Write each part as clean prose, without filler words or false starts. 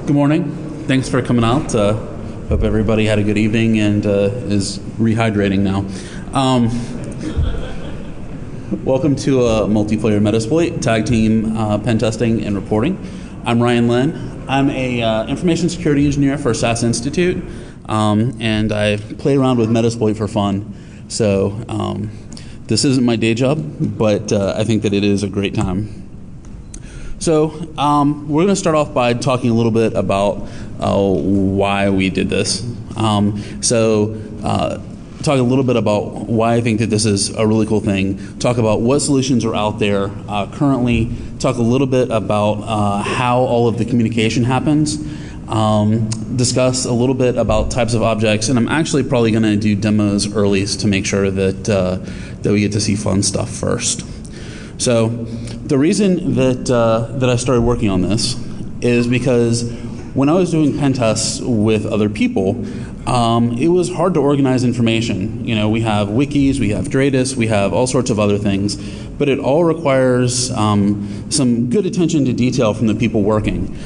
Good morning. Thanks for coming out. Hope everybody had a good evening and is rehydrating now. Welcome to multiplayer Metasploit, tag team pen testing and reporting. I'm Ryan Linn. I'm a information security engineer for SAS Institute, and I play around with Metasploit for fun. So this isn't my day job, but I think that it is a great time. So we're going to start off by talking a little bit about why we did this. Talk a little bit about why I think that this is a really cool thing. Talk about what solutions are out there currently. Talk a little bit about how all of the communication happens. Discuss a little bit about types of objects, and I'm actually probably going to do demos early to make sure that we get to see fun stuff first. So the reason that I started working on this is because when I was doing pen tests with other people, it was hard to organize information. You know, we have wikis, we have Dradis, we have all sorts of other things, but it all requires some good attention to detail from the people working.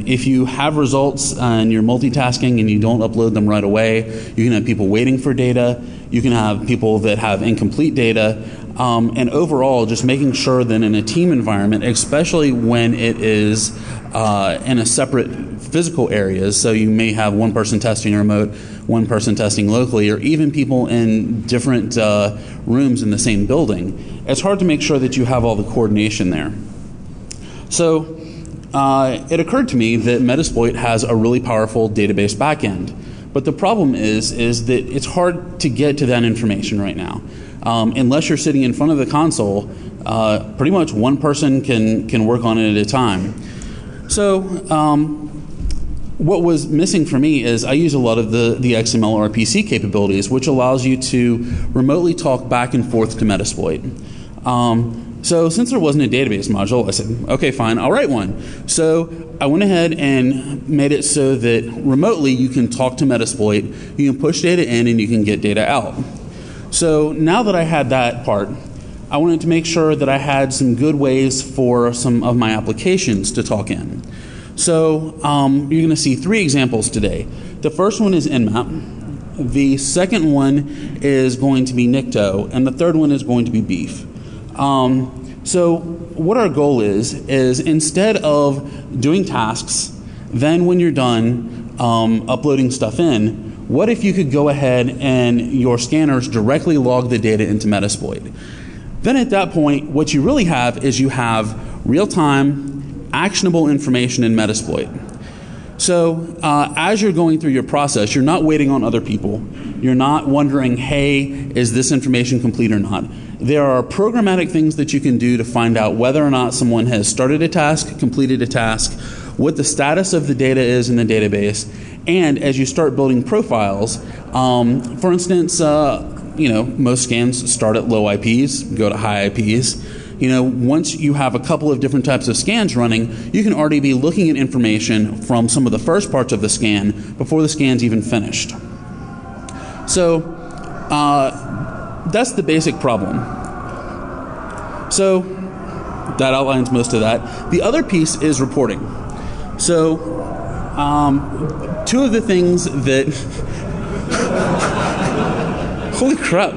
If you have results and you're multitasking and you don't upload them right away, you can have people waiting for data, you can have people that have incomplete data, and overall just making sure that in a team environment, especially when it is in a separate physical areas, so you may have one person testing remote, one person testing locally, or even people in different rooms in the same building, it's hard to make sure that you have all the coordination there. So it occurred to me that Metasploit has a really powerful database backend, but the problem is that it's hard to get to that information right now. Unless you're sitting in front of the console, pretty much one person can work on it at a time. So what was missing for me is I use a lot of the XML RPC capabilities, which allows you to remotely talk back and forth to Metasploit. So since there wasn't a database module, I said, okay, fine, I'll write one. So I went ahead and made it so that remotely you can talk to Metasploit, you can push data in, and you can get data out. So now that I had that part, I wanted to make sure that I had some good ways for some of my applications to talk in. So you're going to see three examples today. The first one is Nmap. The second one is going to be Nikto, and the third one is going to be Beef. So what our goal is instead of doing tasks, then when you're done uploading stuff in, what if you could go ahead and your scanners directly log the data into Metasploit? Then at that point, what you really have is you have real-time, actionable information in Metasploit. So as you're going through your process, you're not waiting on other people. You're not wondering, hey, is this information complete or not? There are programmatic things that you can do to find out whether or not someone has started a task, completed a task, what the status of the data is in the database, and as you start building profiles, for instance, most scans start at low IPs, go to high IPs. Once you have a couple of different types of scans running, you can already be looking at information from some of the first parts of the scan before the scan's even finished. So that's the basic problem. So that outlines most of that. The other piece is reporting. So two of the things that holy crap.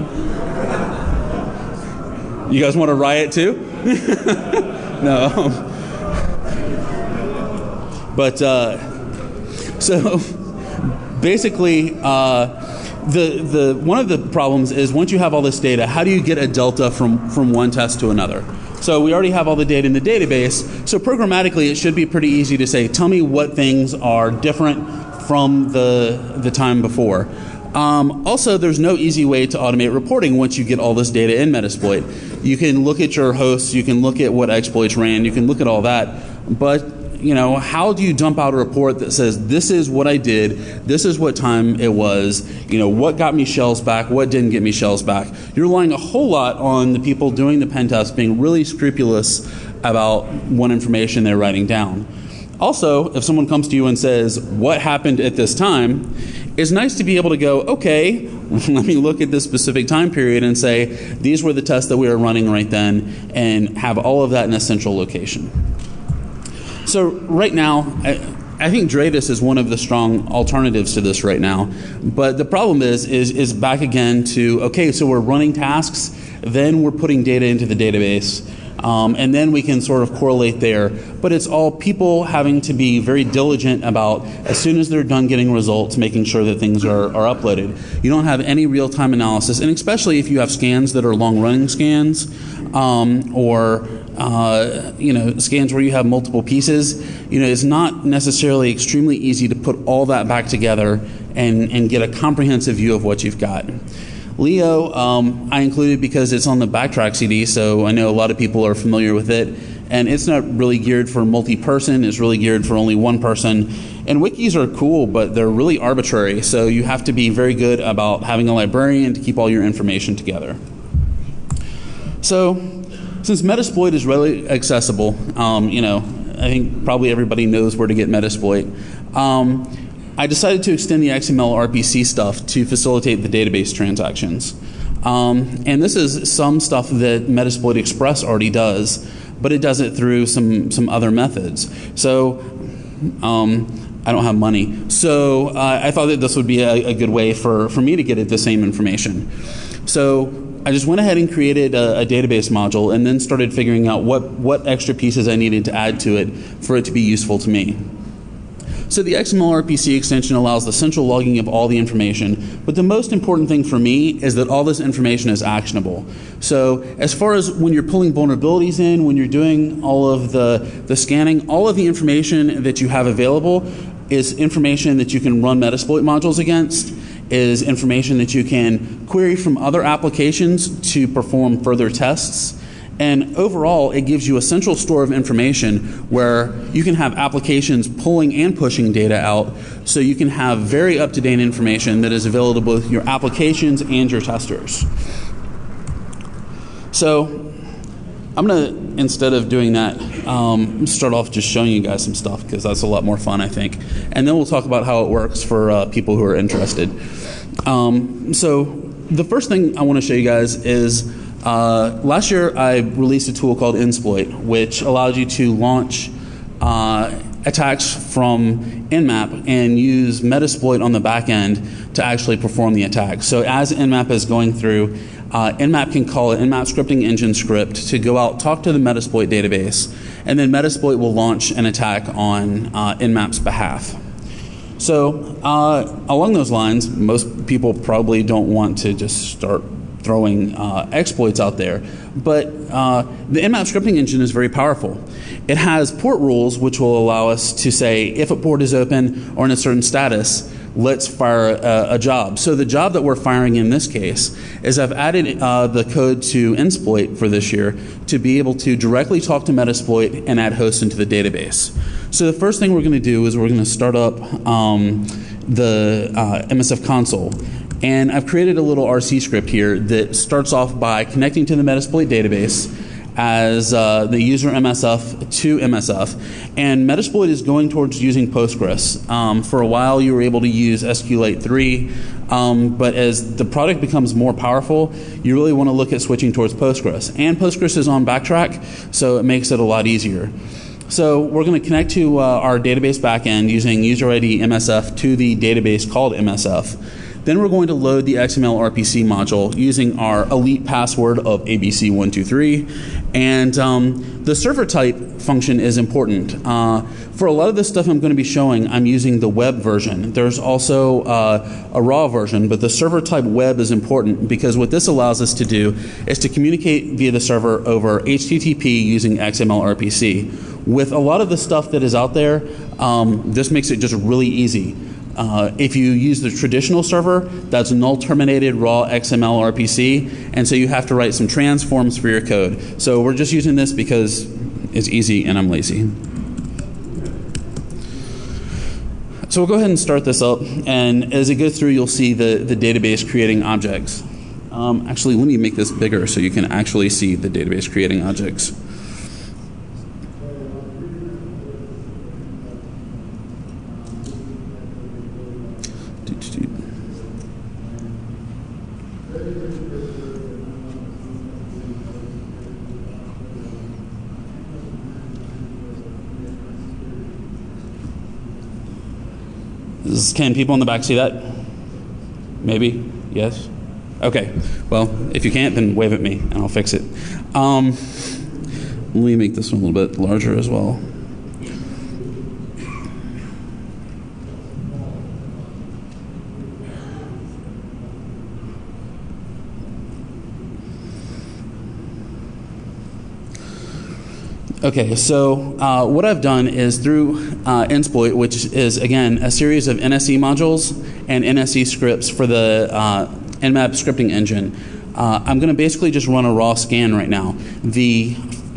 You guys want to riot too? No. But so basically the one of the problems is once you have all this data, how do you get a delta from one test to another? So we already have all the data in the database, so programmatically it should be pretty easy to say, tell me what things are different from the time before. Also, there's no easy way to automate reporting once you get all this data in Metasploit. You can look at your hosts, you can look at what exploits ran, you can look at all that, but how do you dump out a report that says this is what I did, this is what time it was, what got me shells back, what didn't get me shells back? You're relying a whole lot on the people doing the pen test being really scrupulous about what information they're writing down. Also, if someone comes to you and says, what happened at this time, it's nice to be able to go, okay, let me look at this specific time period and say, these were the tests that we were running right then, and have all of that in a central location. So right now, I think Dratus is one of the strong alternatives to this right now. But the problem is back again to, okay, so we're running tasks, then we're putting data into the database, and then we can sort of correlate there. But it's all people having to be very diligent about, as soon as they're done getting results, making sure that things are uploaded. You don't have any real-time analysis, and especially if you have scans that are long-running scans, or scans where you have multiple pieces, it's not necessarily extremely easy to put all that back together and get a comprehensive view of what you've got. Leo, I included because it's on the Backtrack CD, so I know a lot of people are familiar with it, and it's not really geared for multi-person, it's really geared for only one person. And wikis are cool, but they're really arbitrary, so you have to be very good about having a librarian to keep all your information together. So, since Metasploit is readily accessible, I think probably everybody knows where to get Metasploit. I decided to extend the XML RPC stuff to facilitate the database transactions. And this is some stuff that Metasploit Express already does, but it does it through some other methods. So I don't have money. So I thought that this would be a good way for me to get at the same information. So I just went ahead and created a database module and then started figuring out what extra pieces I needed to add to it for it to be useful to me. So the XML RPC extension allows the central logging of all the information, but the most important thing for me is that all this information is actionable. So as far as when you're pulling vulnerabilities in, when you're doing all of the scanning, all of the information that you have available is information that you can run Metasploit modules against, is information that you can query from other applications to perform further tests. And overall, it gives you a central store of information where you can have applications pulling and pushing data out, so you can have very up-to-date information that is available to both your applications and your testers. So I'm going to, instead of doing that, start off just showing you guys some stuff, because that's a lot more fun, I think. And then we'll talk about how it works for people who are interested. So the first thing I want to show you guys is last year I released a tool called Nsploit, which allows you to launch attacks from Nmap and use Metasploit on the back end to actually perform the attack. So as Nmap is going through, Nmap can call an Nmap scripting engine script to go out, talk to the Metasploit database, and then Metasploit will launch an attack on Nmap's behalf. So along those lines, most people probably don't want to just start throwing exploits out there, but the Nmap scripting engine is very powerful. It has port rules which will allow us to say if a port is open or in a certain status, let's fire a job. So the job that we're firing in this case is I've added the code to Nsploit for this year to be able to directly talk to Metasploit and add hosts into the database. So the first thing we're going to do is we're going to start up the MSF console. And I've created a little RC script here that starts off by connecting to the Metasploit database as the user MSF to MSF. And Metasploit is going towards using Postgres. For a while you were able to use SQLite 3, but as the product becomes more powerful, you really want to look at switching towards Postgres. And Postgres is on Backtrack, so it makes it a lot easier. So we're going to connect to our database backend using user ID MSF to the database called MSF. Then we're going to load the XML RPC module using our elite password of ABC123. And the server type function is important. For a lot of this stuff I'm going to be showing, I'm using the web version. There's also a raw version, but the server type web is important because what this allows us to do is to communicate via the server over HTTP using XML RPC. With a lot of the stuff that is out there, this makes it just really easy. If you use the traditional server, that's null terminated raw XML RPC, and so you have to write some transforms for your code. So we're just using this because it's easy and I'm lazy. So we'll go ahead and start this up, and as it goes through, you'll see the database creating objects. Actually, let me make this bigger so you can actually see the database creating objects. Can people in the back see that? Maybe? Yes? Okay. Well, if you can't, then wave at me and I'll fix it. Let me make this one a little bit larger as well. Okay, so what I've done is through Metasploit, which is, again, a series of NSE modules and NSE scripts for the Nmap scripting engine, I'm going to basically just run a raw scan right now.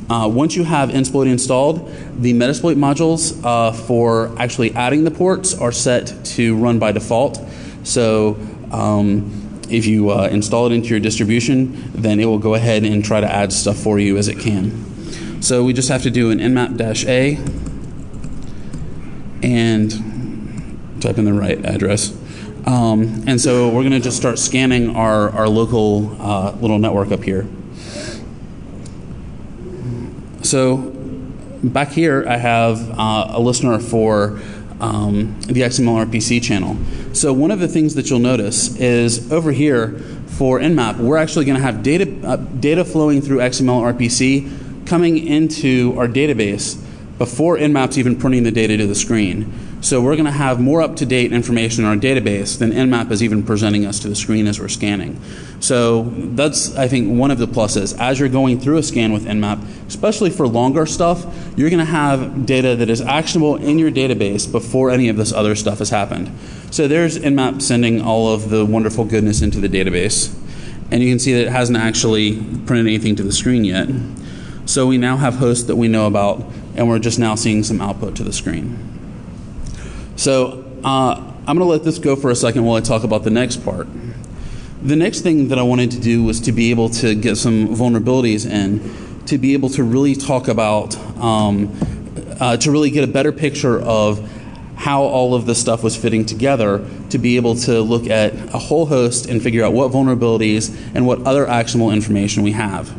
Once you have Metasploit installed, the Metasploit modules for actually adding the ports are set to run by default. So if you install it into your distribution, then it will go ahead and try to add stuff for you as it can. So we just have to do an nmap-a and type in the right address. And so we're going to just start scanning our local little network up here. So back here I have a listener for the XML RPC channel. So one of the things that you'll notice is over here for Nmap, we're actually going to have data flowing through XML RPC coming into our database before Nmap's even printing the data to the screen. So we're going to have more up-to-date information in our database than Nmap is even presenting us to the screen as we're scanning. So that's, I think, one of the pluses. As you're going through a scan with Nmap, especially for longer stuff, you're going to have data that is actionable in your database before any of this other stuff has happened. So there's Nmap sending all of the wonderful goodness into the database. And you can see that it hasn't actually printed anything to the screen yet. So we now have hosts that we know about, and we're just now seeing some output to the screen. So I'm going to let this go for a second while I talk about the next part. The next thing that I wanted to do was to be able to get some vulnerabilities in, to be able to really talk about, to really get a better picture of how all of this stuff was fitting together, to be able to look at a whole host and figure out what vulnerabilities and what other actionable information we have.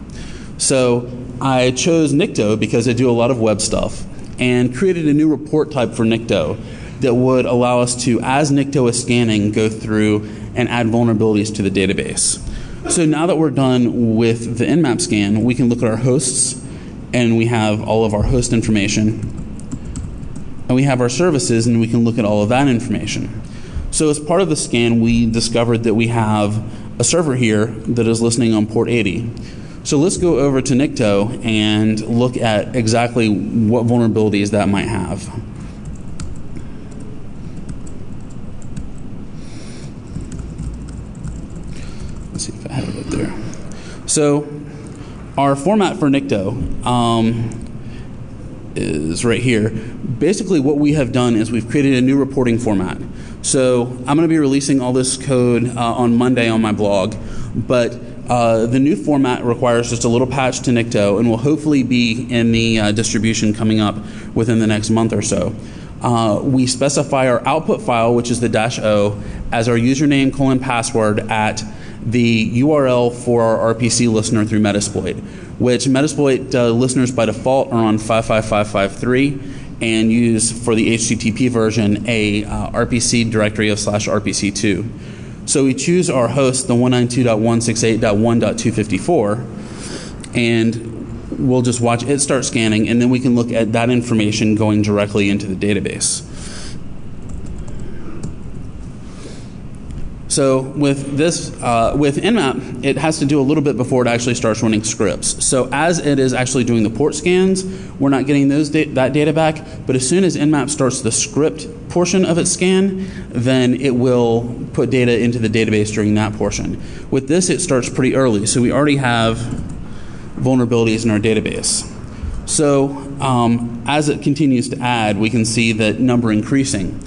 So I chose Nikto because I do a lot of web stuff and created a new report type for Nikto that would allow us to, as Nikto is scanning, go through and add vulnerabilities to the database. So now that we're done with the Nmap scan, we can look at our hosts, and we have all of our host information. And we have our services, and we can look at all of that information. So as part of the scan, we discovered that we have a server here that is listening on port 80. So let's go over to Nikto and look at exactly what vulnerabilities that might have. Let's see if I have it up there. So our format for Nikto is right here. Basically what we have done is we've created a new reporting format. So I'm going to be releasing all this code on Monday on my blog, but the new format requires just a little patch to Nikto and will hopefully be in the distribution coming up within the next month or so. We specify our output file, which is the -o, as our username :password at the URL for our RPC listener through Metasploit, which Metasploit listeners by default are on 55553 and use for the HTTP version a RPC directory of /RPC2. So we choose our host, the 192.168.1.254, and we'll just watch it start scanning, and then we can look at that information going directly into the database. So with this, with Nmap, it has to do a little bit before it actually starts running scripts. So as it is actually doing the port scans, we're not getting that data back, but as soon as Nmap starts the script portion of its scan, then it will put data into the database during that portion. With this, it starts pretty early, so we already have vulnerabilities in our database. So as it continues to add, we can see that number increasing.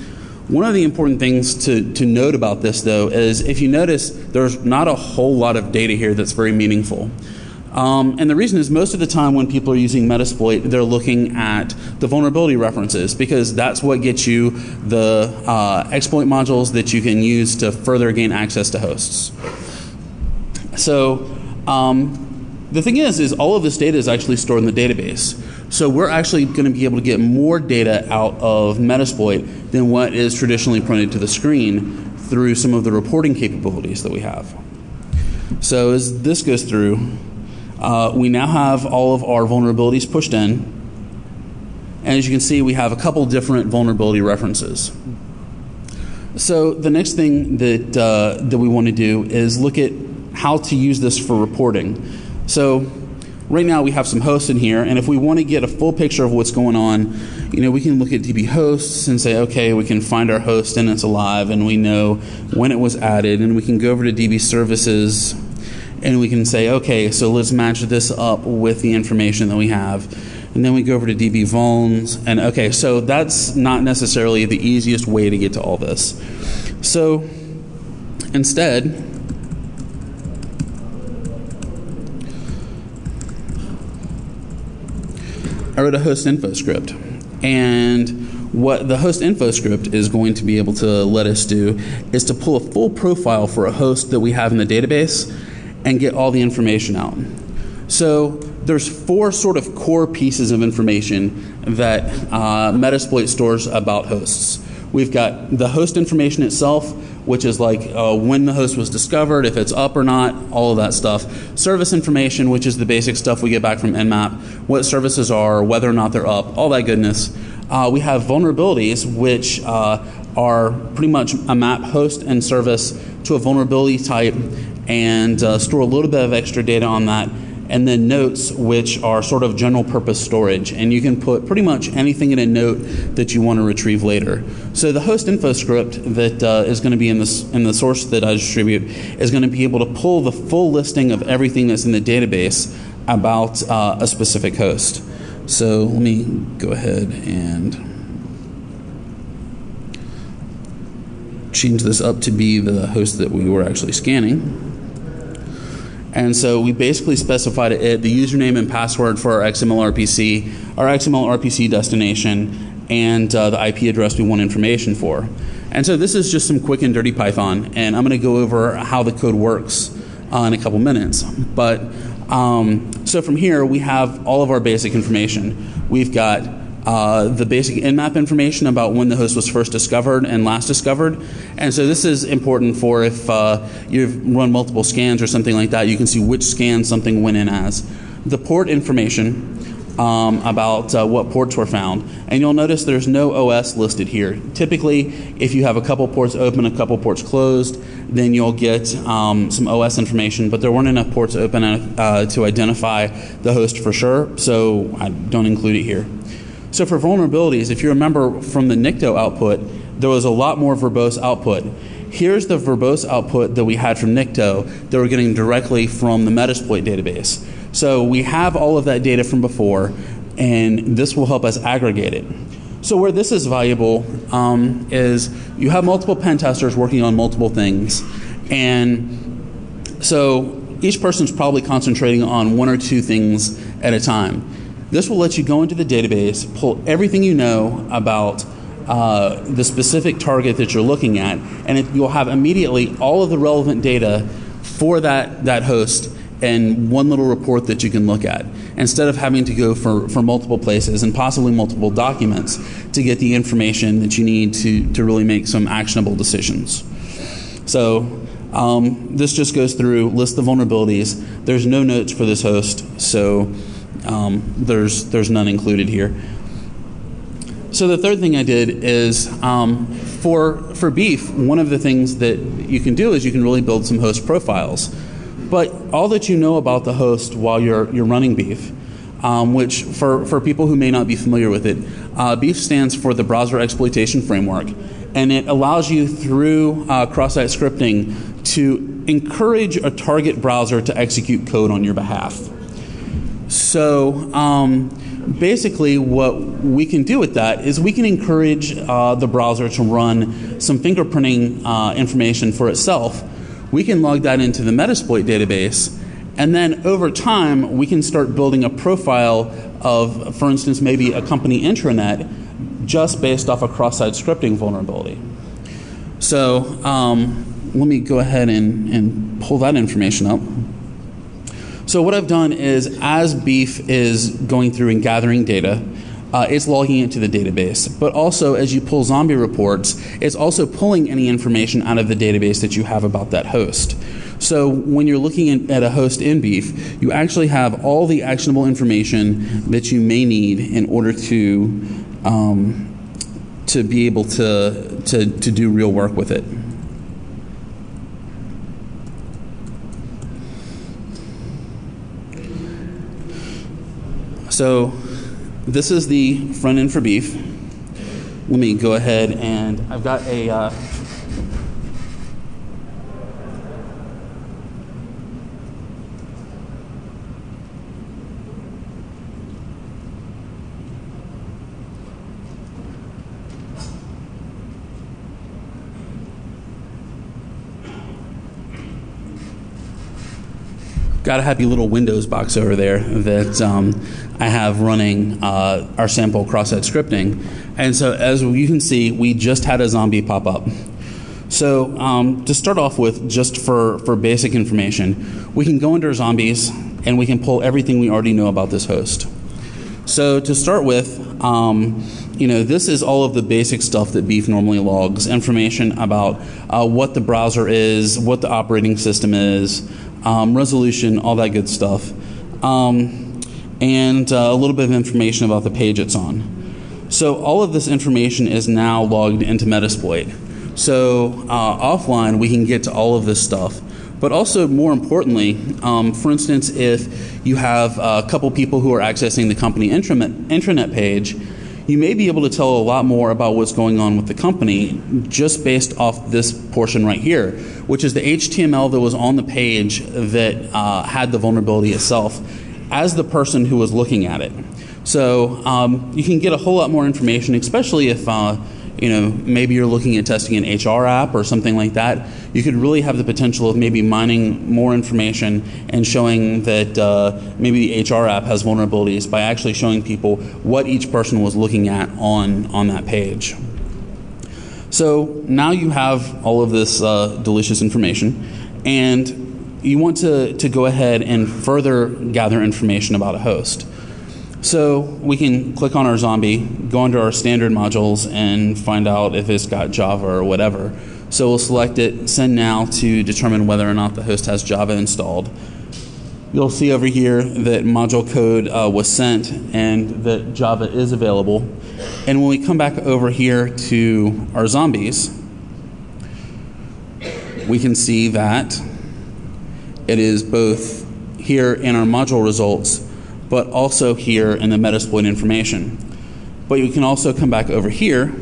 One of the important things to note about this, though, is if you notice, there's not a whole lot of data here that's very meaningful. And the reason is most of the time when people are using Metasploit, they're looking at the vulnerability references, because that's what gets you the exploit modules that you can use to further gain access to hosts. So The thing is all of this data is actually stored in the database. So we're actually going to be able to get more data out of Metasploit than what is traditionally printed to the screen through some of the reporting capabilities that we have. So as this goes through, we now have all of our vulnerabilities pushed in. And as you can see, we have a couple different vulnerability references. So the next thing that we want to do is look at how to use this for reporting. So right now we have some hosts in here, and if we want to get a full picture of what's going on, we can look at DB hosts and say, okay, we can find our host and it's alive, and we know when it was added, and we can go over to DB services, and we can say, okay, so let's match this up with the information that we have. And then we go over to DB vulns, and okay, so that's not necessarily the easiest way to get to all this. So instead, I wrote a host info script. And what the host info script is going to be able to let us do is to pull a full profile for a host that we have in the database and get all the information out. So there's 4 sort of core pieces of information that Metasploit stores about hosts. We've got the host information itself, which is like when the host was discovered, if it's up or not, all of that stuff. Service information, which is the basic stuff we get back from Nmap, what services are, whether or not they're up, all that goodness. We have vulnerabilities, which are pretty much a map host and service to a vulnerability type, and store a little bit of extra data on that. And then notes, which are sort of general purpose storage, and you can put pretty much anything in a note that you want to retrieve later. So the host info script that is going to be in the source that I distribute is going to be able to pull the full listing of everything that's in the database about a specific host. So let me go ahead and change this up to be the host that we were actually scanning. And so we basically specified the username and password for our XML RPC destination, and the IP address we want information for. And so this is just some quick and dirty Python, and I'm going to go over how the code works in a couple minutes. But so from here, we have all of our basic information. We've got the basic Nmap information about when the host was first discovered and last discovered. And so this is important for if you've run multiple scans or something like that, you can see which scan something went in as. The port information about what ports were found. And you'll notice there's no OS listed here. Typically, if you have a couple ports open, a couple ports closed, then you'll get some OS information, but there weren't enough ports open to identify the host for sure, so I don't include it here. So for vulnerabilities, if you remember from the Nikto output, there was a lot more verbose output. Here's the verbose output that we had from Nikto that we're getting directly from the Metasploit database. So we have all of that data from before, and this will help us aggregate it. So where this is valuable is you have multiple pen testers working on multiple things, and so each person's probably concentrating on 1 or 2 things at a time. This will let you go into the database, pull everything you know about the specific target that you're looking at, and you'll have immediately all of the relevant data for that host and one little report that you can look at, instead of having to go for multiple places and possibly multiple documents to get the information that you need to really make some actionable decisions. So this just goes through, lists the vulnerabilities. There's no notes for this host, so there's none included here. So the third thing I did is for Beef, one of the things that you can do is you can really build some host profiles. But all that you know about the host while you're running Beef, which for people who may not be familiar with it, Beef stands for the Browser Exploitation Framework, and it allows you through cross-site scripting to encourage a target browser to execute code on your behalf. So basically what we can do with that is we can encourage the browser to run some fingerprinting information for itself. We can log that into the Metasploit database, and then over time we can start building a profile of, for instance, maybe a company intranet just based off a cross-site scripting vulnerability. So let me go ahead and pull that information up. So what I've done is, as Beef is going through and gathering data, it's logging it to the database. But also, as you pull zombie reports, it's also pulling any information out of the database that you have about that host. So when you're looking at a host in Beef, you actually have all the actionable information that you may need in order to be able to do real work with it. So this is the front end for Beef. Let me go ahead, and I've got a got a happy little Windows box over there that I have running our sample cross-site scripting. And so as you can see, we just had a zombie pop up. So to start off with, just for basic information, we can go into our zombies and we can pull everything we already know about this host. So to start with, this is all of the basic stuff that Beef normally logs, information about what the browser is, what the operating system is, resolution, all that good stuff, and a little bit of information about the page it's on. So all of this information is now logged into Metasploit. So offline, we can get to all of this stuff. But also, more importantly, for instance, if you have a couple people who are accessing the company intranet page, you may be able to tell a lot more about what's going on with the company just based off this portion right here, which is the HTML that was on the page that had the vulnerability itself as the person who was looking at it. So you can get a whole lot more information, especially if maybe you're looking at testing an HR app or something like that. You could really have the potential of maybe mining more information and showing that maybe the HR app has vulnerabilities by actually showing people what each person was looking at on that page. So now you have all of this delicious information, and you want to go ahead and further gather information about a host. So we can click on our zombie, go into our standard modules, and find out if it's got Java or whatever. So we'll select it, send now to determine whether or not the host has Java installed. You'll see over here that module code was sent and that Java is available. And when we come back over here to our zombies, we can see that it is both here in our module results, but also here in the Metasploit information. But you can also come back over here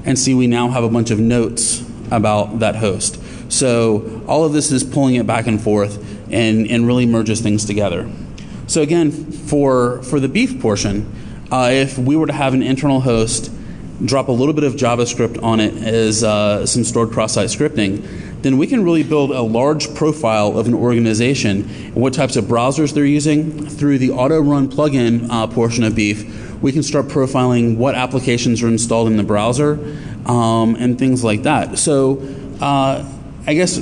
and see we now have a bunch of notes about that host. So all of this is pulling it back and forth and really merges things together. So again, for the Beef portion, if we were to have an internal host, drop a little bit of JavaScript on it as some stored cross-site scripting, then we can really build a large profile of an organization and what types of browsers they're using. Through the auto-run plugin portion of Beef, we can start profiling what applications are installed in the browser and things like that. So I guess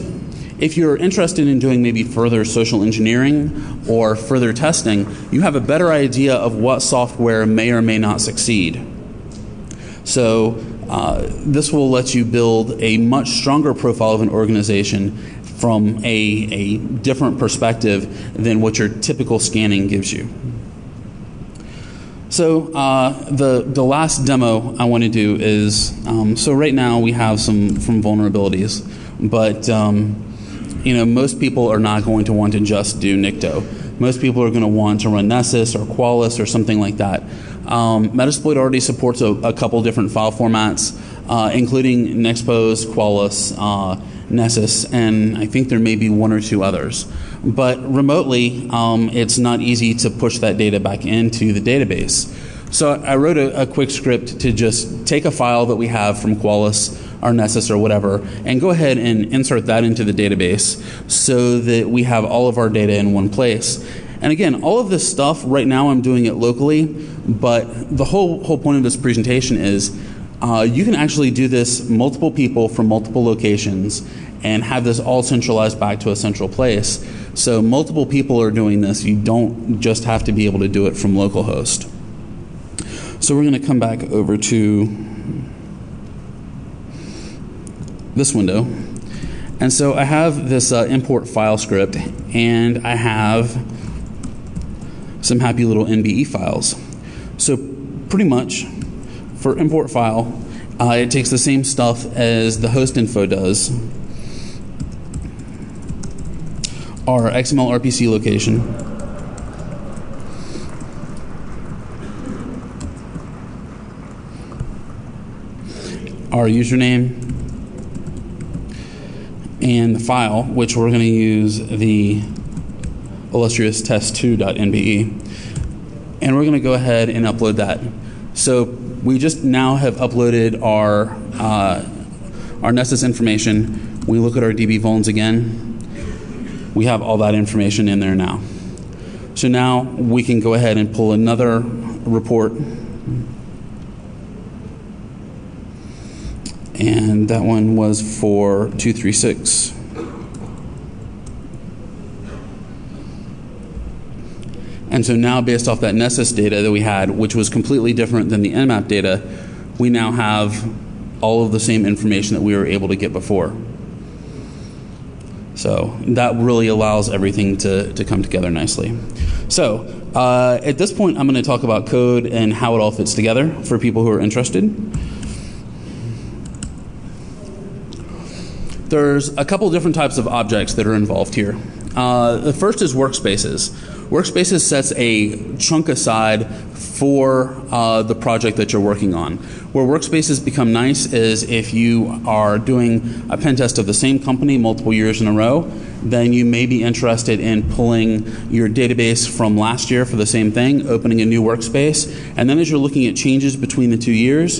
if you're interested in doing maybe further social engineering or further testing, you have a better idea of what software may or may not succeed. So this will let you build a much stronger profile of an organization from a different perspective than what your typical scanning gives you. So the last demo I want to do is, so right now we have some vulnerabilities, but most people are not going to want to just do Nikto. Most people are going to want to run Nessus or Qualys or something like that. Metasploit already supports a couple different file formats, including Nexpose, Qualys, Nessus, and I think there may be one or two others. But remotely, it's not easy to push that data back into the database. So I wrote a quick script to just take a file that we have from Qualys or Nessus or whatever, and go ahead and insert that into the database so that we have all of our data in one place. And again, all of this stuff, right now I'm doing it locally, but the whole point of this presentation is You can actually do this multiple people from multiple locations and have this all centralized back to a central place. So multiple people are doing this. You don't just have to be able to do it from localhost. So we're going to come back over to this window. And so I have this import file script, and I have some happy little NBE files. So pretty much for import file, it takes the same stuff as the host info does. Our XML RPC location, our username, and the file, which we're going to use the illustrious test2.nbe, and we're going to go ahead and upload that. So we just now have uploaded our Nessus information. We look at our DB vulns again. We have all that information in there now. So now we can go ahead and pull another report. And that one was for 236. And so now, based off that Nessus data that we had, which was completely different than the Nmap data, we now have all of the same information that we were able to get before. So that really allows everything to come together nicely. So at this point, I'm going to talk about code and how it all fits together for people who are interested. There's a couple different types of objects that are involved here. The first is workspaces. Workspaces sets a chunk aside for the project that you're working on. Where workspaces become nice is if you are doing a pen test of the same company multiple years in a row, then you may be interested in pulling your database from last year for the same thing, opening a new workspace, and then as you're looking at changes between the 2 years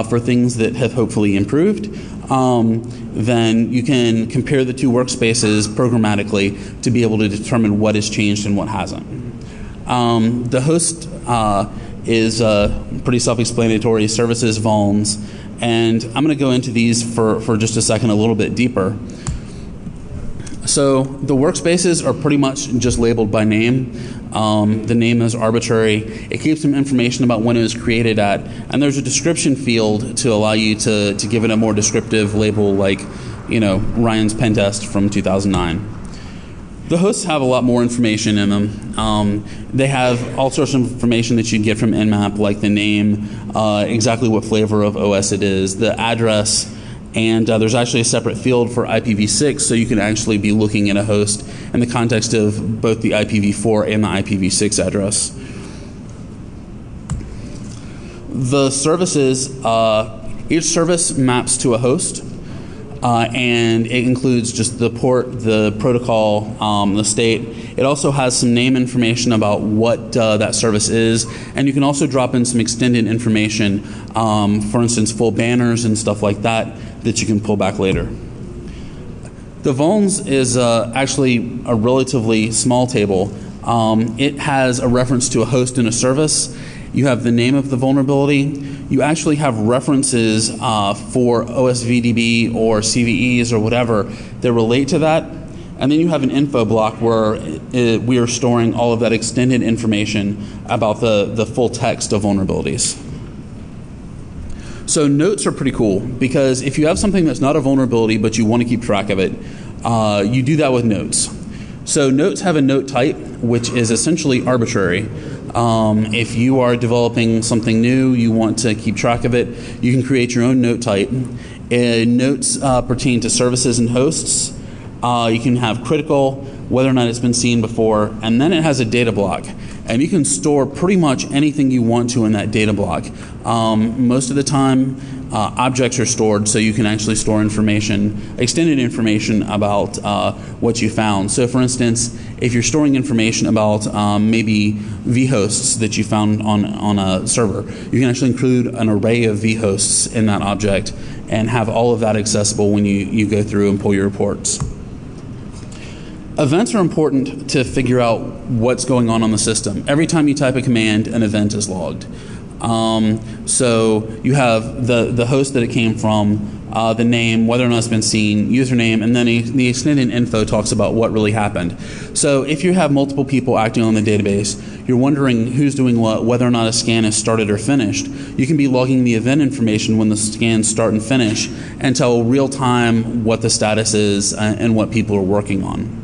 for things that have hopefully improved, then you can compare the two workspaces programmatically to be able to determine what has changed and what hasn't. The host is pretty self-explanatory, services, vulns, and I'm going to go into these for just a second a little bit deeper. So the workspaces are pretty much just labeled by name. The name is arbitrary. It keeps some information about when it was created at, and there's a description field to allow you to give it a more descriptive label, like, you know, Ryan's pen test from 2009. The hosts have a lot more information in them. They have all sorts of information that you'd get from Nmap, like the name, exactly what flavor of OS it is, the address, and there's actually a separate field for IPv6, so you can actually be looking at a host in the context of both the IPv4 and the IPv6 address. The services, each service maps to a host, and it includes just the port, the protocol, the state. It also has some name information about what that service is, and you can also drop in some extended information, for instance, full banners and stuff like that you can pull back later. The vulns is actually a relatively small table. It has a reference to a host and a service. You have the name of the vulnerability. You actually have references for OSVDB or CVEs or whatever that relate to that. And then you have an info block where we are storing all of that extended information about the full text of vulnerabilities. So notes are pretty cool, because if you have something that's not a vulnerability but you want to keep track of it, you do that with notes. So notes have a note type, which is essentially arbitrary. If you are developing something new, you want to keep track of it, you can create your own note type. Notes pertain to services and hosts. You can have critical, whether or not it's been seen before, and then it has a data block. And you can store pretty much anything you want to in that data block. Most of the time, objects are stored, so you can actually store information, extended information about what you found. So for instance, if you're storing information about maybe vhosts that you found on a server, you can actually include an array of vhosts in that object and have all of that accessible when you go through and pull your reports. Events are important to figure out what's going on the system. Every time you type a command, an event is logged. So you have the host that it came from, the name, whether or not it's been seen, username, and then the extended info talks about what really happened. So if you have multiple people acting on the database, you're wondering who's doing what, whether or not a scan is started or finished, you can be logging the event information when the scans start and finish and tell real time what the status is and what people are working on.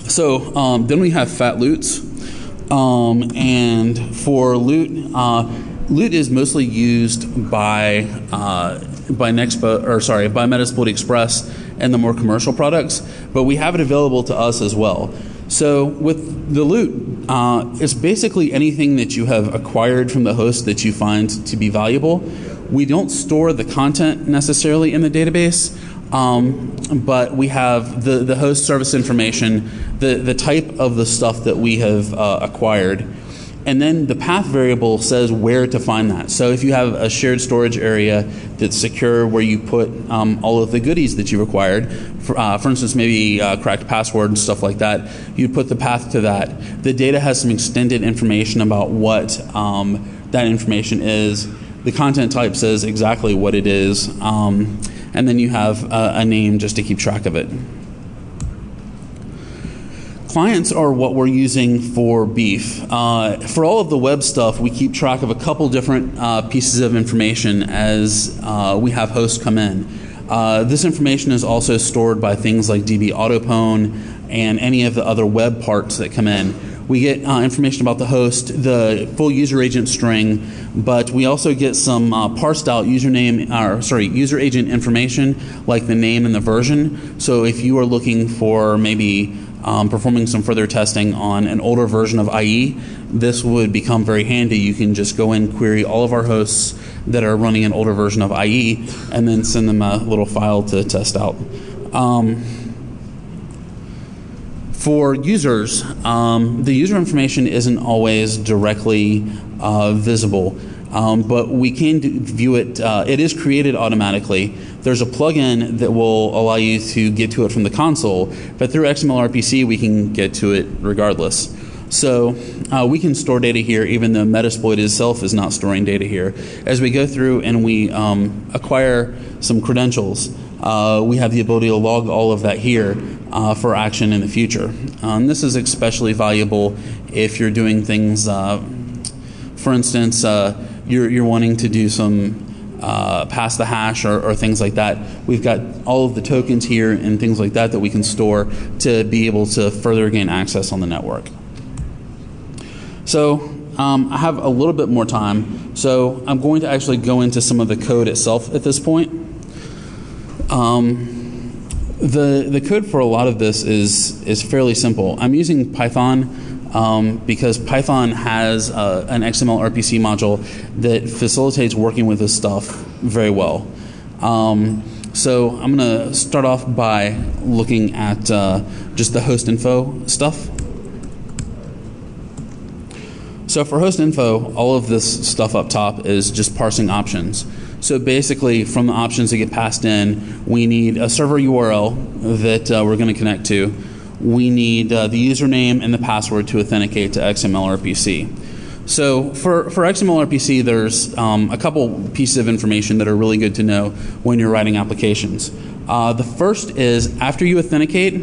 So then we have fat loots. And for loot, loot is mostly used by Metasploit Express and the more commercial products, but we have it available to us as well. So with the loot, it's basically anything that you have acquired from the host that you find to be valuable. We don't store the content necessarily in the database, but we have the host service information, the type of the stuff that we have acquired. And then the path variable says where to find that. So if you have a shared storage area that's secure where you put all of the goodies that you acquired, for instance, maybe cracked password and stuff like that, you put the path to that. The data has some extended information about what that information is. The content type says exactly what it is. And then you have a name just to keep track of it. Clients are what we're using for Beef. For all of the web stuff, we keep track of a couple different pieces of information as we have hosts come in. This information is also stored by things like DB Autopwn and any of the other web parts that come in. We get information about the host, the full user agent string, but we also get some parsed out user agent information like the name and the version. So if you are looking for maybe performing some further testing on an older version of IE, this would become very handy. You can just go and query all of our hosts that are running an older version of IE and then send them a little file to test out. For users, the user information isn't always directly visible, but we can view it. It is created automatically. There's a plugin that will allow you to get to it from the console, but through XML-RPC we can get to it regardless. So we can store data here even though Metasploit itself is not storing data here. As we go through and we acquire some credentials, we have the ability to log all of that here for action in the future. And this is especially valuable if you're doing things, for instance, you're wanting to do some pass the hash or things like that. We've got all of the tokens here and things like that we can store to be able to further gain access on the network. So I have a little bit more time, so I'm going to actually go into some of the code itself at this point. The code for a lot of this is fairly simple. I'm using Python because Python has an XML-RPC module that facilitates working with this stuff very well. So I'm going to start off by looking at just the host info stuff. So for host info, all of this stuff up top is just parsing options. So basically, from the options that get passed in, we need a server URL that we're going to connect to. We need the username and the password to authenticate to XML-RPC. So for XML-RPC, there's a couple pieces of information that are really good to know when you're writing applications. The first is after you authenticate,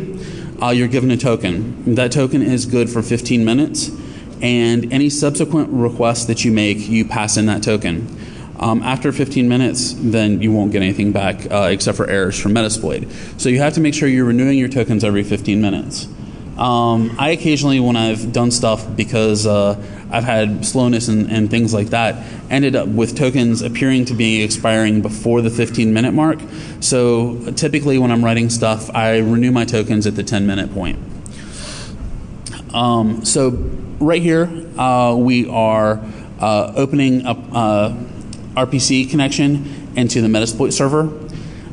you're given a token. That token is good for 15 minutes, and any subsequent requests that you make, you pass in that token. After 15 minutes, then you won't get anything back except for errors from Metasploit. So you have to make sure you're renewing your tokens every 15 minutes. I occasionally, when I've done stuff because I've had slowness and things like that, ended up with tokens appearing to be expiring before the 15-minute mark. So typically when I'm writing stuff, I renew my tokens at the 10-minute point. So right here, we are opening up RPC connection into the Metasploit server.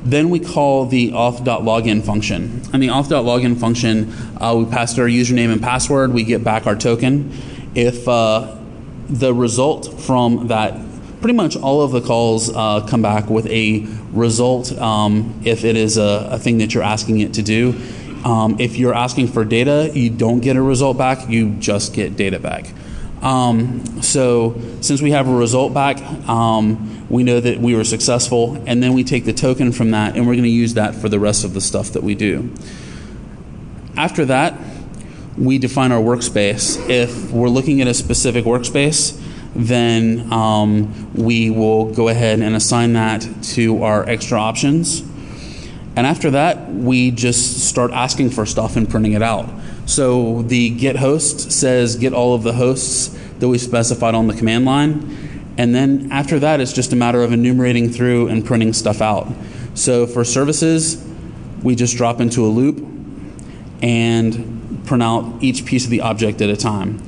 Then we call the auth.login function. And the auth.login function, we pass our username and password, we get back our token. If the result from that, pretty much all of the calls come back with a result if it is a thing that you're asking it to do. If you're asking for data, you don't get a result back, you just get data back. So since we have a result back, we know that we were successful, and then we take the token from that, and we're going to use that for the rest of the stuff that we do. After that, we define our workspace. If we're looking at a specific workspace, then we will go ahead and assign that to our extra options. And after that, we just start asking for stuff and printing it out. So the get host says get all of the hosts that we specified on the command line. And then after that, it's just a matter of enumerating through and printing stuff out. So for services, we just drop into a loop and print out each piece of the object at a time.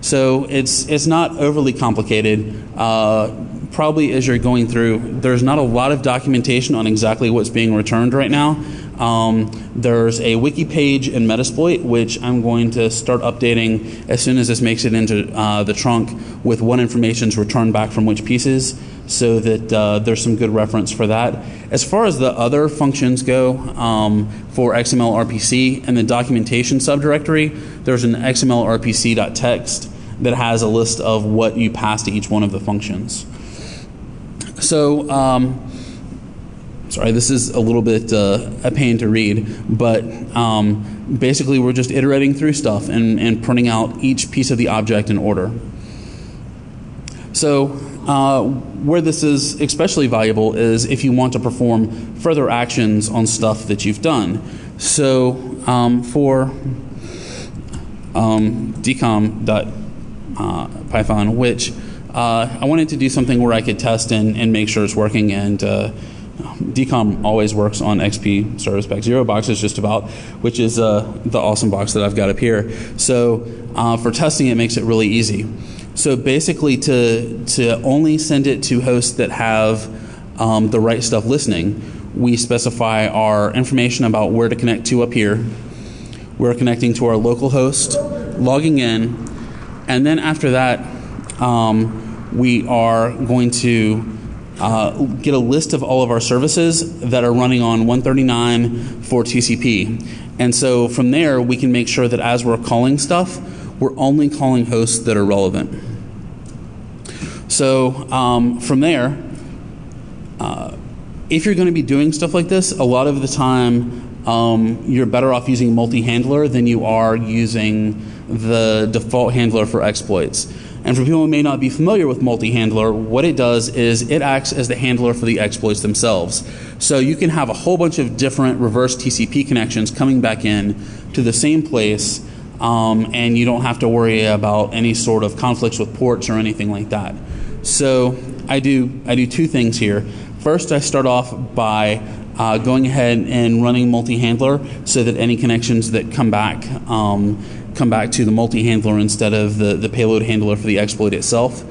So it's not overly complicated. Probably as you're going through, there's not a lot of documentation on exactly what's being returned right now. There's a wiki page in Metasploit, which I'm going to start updating as soon as this makes it into the trunk with what information is returned back from which pieces, so that there's some good reference for that. As far as the other functions go, for XML RPC and the documentation subdirectory, there's an XML RPC.txt that has a list of what you pass to each one of the functions. So, sorry, this is a little bit a pain to read, but basically we're just iterating through stuff and printing out each piece of the object in order. So where this is especially valuable is if you want to perform further actions on stuff that you've done. So for decom.python, which I wanted to do something where I could test and make sure it's working, and decom always works on XP service pack 0 boxes just about, which is the awesome box that I've got up here. So for testing, it makes it really easy. So basically to only send it to hosts that have the right stuff listening, we specify our information about where to connect to up here. We're connecting to our local host, logging in, and then after that, we are going to get a list of all of our services that are running on 139 for TCP. And so from there, we can make sure that as we're calling stuff, we're only calling hosts that are relevant. So from there, if you're going to be doing stuff like this, a lot of the time you're better off using multi-handler than you are using the default handler for exploits. And for people who may not be familiar with multi-handler, what it does is it acts as the handler for the exploits themselves. So you can have a whole bunch of different reverse TCP connections coming back in to the same place, and you don't have to worry about any sort of conflicts with ports or anything like that. So I do two things here. First, I start off by going ahead and running multi-handler so that any connections that come back to the multi-handler instead of the payload handler for the exploit itself.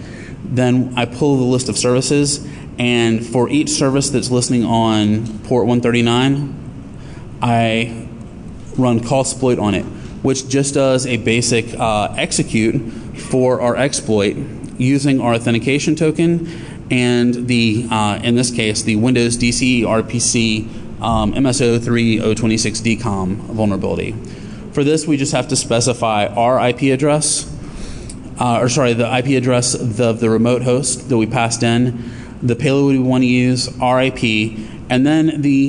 Then I pull the list of services, and for each service that's listening on port 139, I run callsploit on it, which just does a basic execute for our exploit using our authentication token and the in this case the Windows DCE RPC MSO3026 DCOM vulnerability. For this, we just have to specify our IP address, the IP address of the remote host that we passed in, the payload we want to use, our IP, and then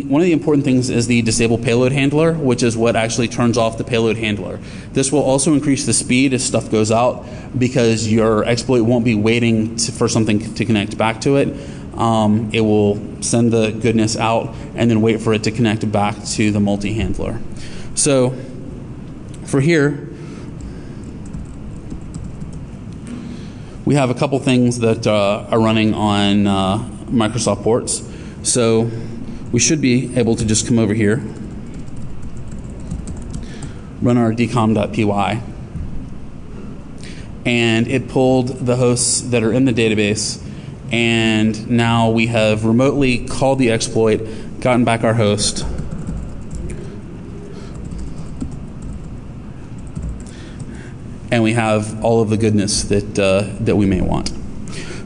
one of the important things is the disable payload handler, which is what actually turns off the payload handler. This will also increase the speed as stuff goes out because your exploit won't be waiting for something to connect back to it. It will send the goodness out and then wait for it to connect back to the multi-handler. So for here, we have a couple things that are running on Microsoft ports. So we should be able to just come over here, run our decom.py, and it pulled the hosts that are in the database, and now we have remotely called the exploit, gotten back our host, and we have all of the goodness that we may want.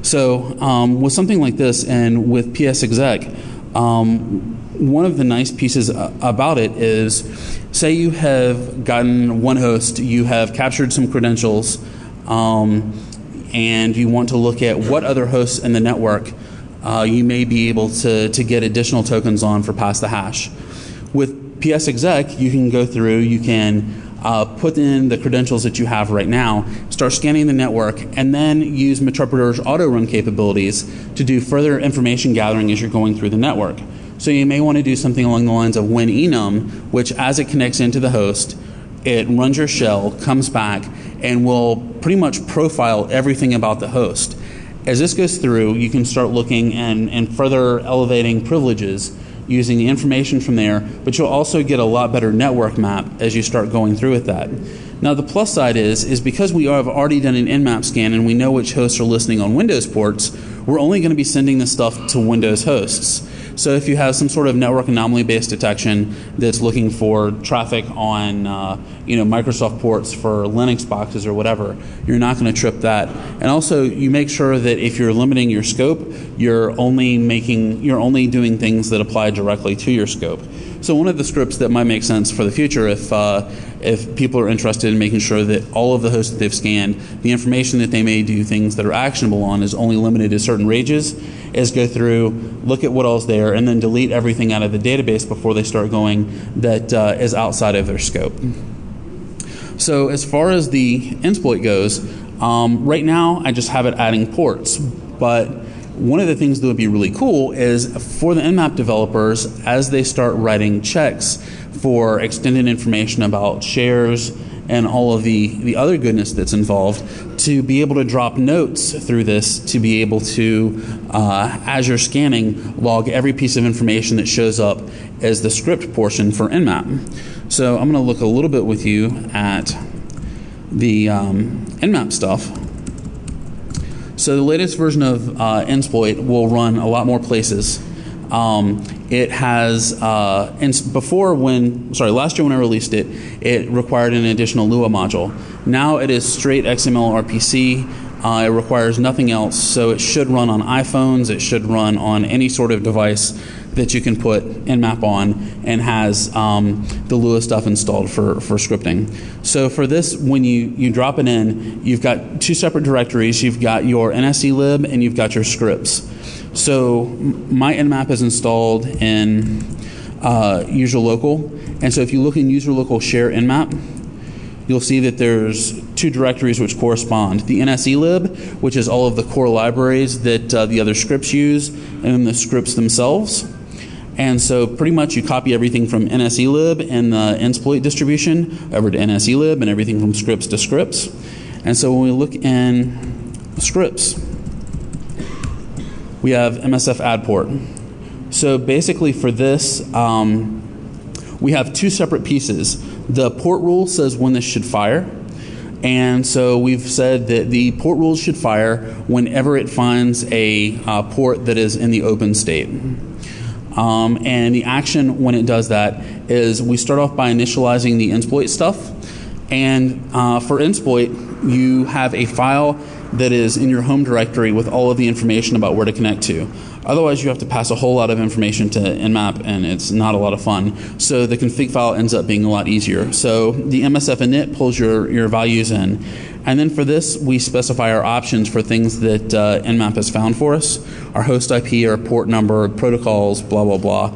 So with something like this and with psexec, one of the nice pieces about it is, say you have gotten one host, you have captured some credentials, and you want to look at what other hosts in the network you may be able to get additional tokens on for pass the hash. With psexec, you can go through, you can put in the credentials that you have right now, start scanning the network, and then use Meterpreter's auto-run capabilities to do further information gathering as you're going through the network. So you may want to do something along the lines of when enum, which as it connects into the host, it runs your shell, comes back, and will pretty much profile everything about the host. As this goes through, you can start looking and further elevating privileges using the information from there, but you'll also get a lot better network map as you start going through with that. Now the plus side is because we have already done an nmap scan and we know which hosts are listening on Windows ports, we're only going to be sending this stuff to Windows hosts. So if you have some sort of network anomaly-based detection that's looking for traffic on Microsoft ports for Linux boxes or whatever, you're not going to trip that. And also, you make sure that if you're limiting your scope, you're only doing things that apply directly to your scope. So one of the scripts that might make sense for the future, if people are interested in making sure that all of the hosts that they've scanned, the information that they may do things that are actionable on is only limited to certain ranges, is go through, look at what all's there, and then delete everything out of the database before they start going that is outside of their scope. So as far as the exploit goes, right now I just have it adding ports, but one of the things that would be really cool is for the nmap developers, as they start writing checks for extended information about shares and all of the other goodness that's involved, to be able to drop notes through this, to be able to, as you're scanning, log every piece of information that shows up as the script portion for nmap. So I'm going to look a little bit with you at the nmap stuff. So the latest version of Nsploit will run a lot more places. It has, last year when I released it, it required an additional Lua module. Now it is straight XML RPC. It requires nothing else, so it should run on iPhones. It should run on any sort of device that you can put nmap on, and has the Lua stuff installed for scripting. So for this, when you drop it in, you've got two separate directories. You've got your NSElib and you've got your scripts. So my nmap is installed in user local, and so if you look in user local share nmap, you'll see that there's two directories which correspond. The NSElib, which is all of the core libraries that the other scripts use, and then the scripts themselves. And so pretty much you copy everything from NSElib and the Nsploit distribution over to NSElib, and everything from scripts to scripts. And so when we look in scripts, we have MSF add port. So basically for this, we have two separate pieces. The port rule says when this should fire. And so we've said that the port rules should fire whenever it finds a port that is in the open state. And the action when it does that is we start off by initializing the Nsploit stuff. And for Nsploit, you have a file that is in your home directory with all of the information about where to connect to. Otherwise, you have to pass a whole lot of information to nmap, and it's not a lot of fun. So the config file ends up being a lot easier. So the MSF init pulls your values in. And then for this, we specify our options for things that nmap has found for us, our host IP, our port number, protocols, blah, blah, blah.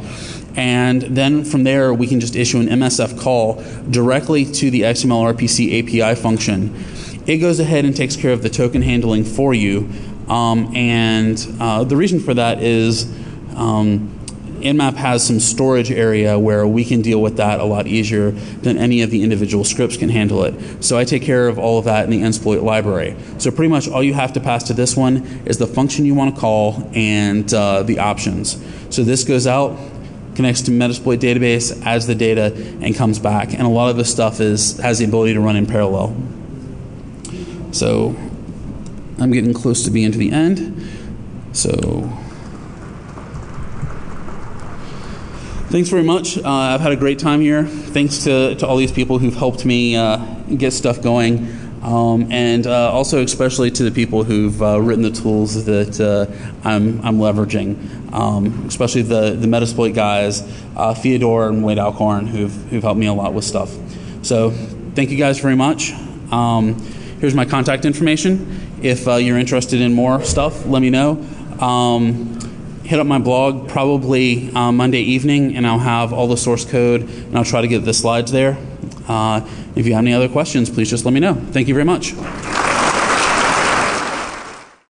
And then from there, we can just issue an MSF call directly to the XML RPC API function. It goes ahead and takes care of the token handling for you. The reason for that is nmap has some storage area where we can deal with that a lot easier than any of the individual scripts can handle it. So I take care of all of that in the Nsploit library. So pretty much all you have to pass to this one is the function you want to call and the options. So this goes out, connects to Metasploit database, adds the data, and comes back. And a lot of this stuff has the ability to run in parallel. So I'm getting close to being to the end. So thanks very much. I've had a great time here. Thanks to all these people who've helped me get stuff going. And also especially to the people who've written the tools that I'm leveraging, especially the Metasploit guys, Theodore and Wade Alcorn, who've helped me a lot with stuff. So thank you guys very much. Here's my contact information. If you're interested in more stuff, let me know. Hit up my blog probably Monday evening, and I'll have all the source code, and I'll try to get the slides there. If you have any other questions, please just let me know. Thank you very much.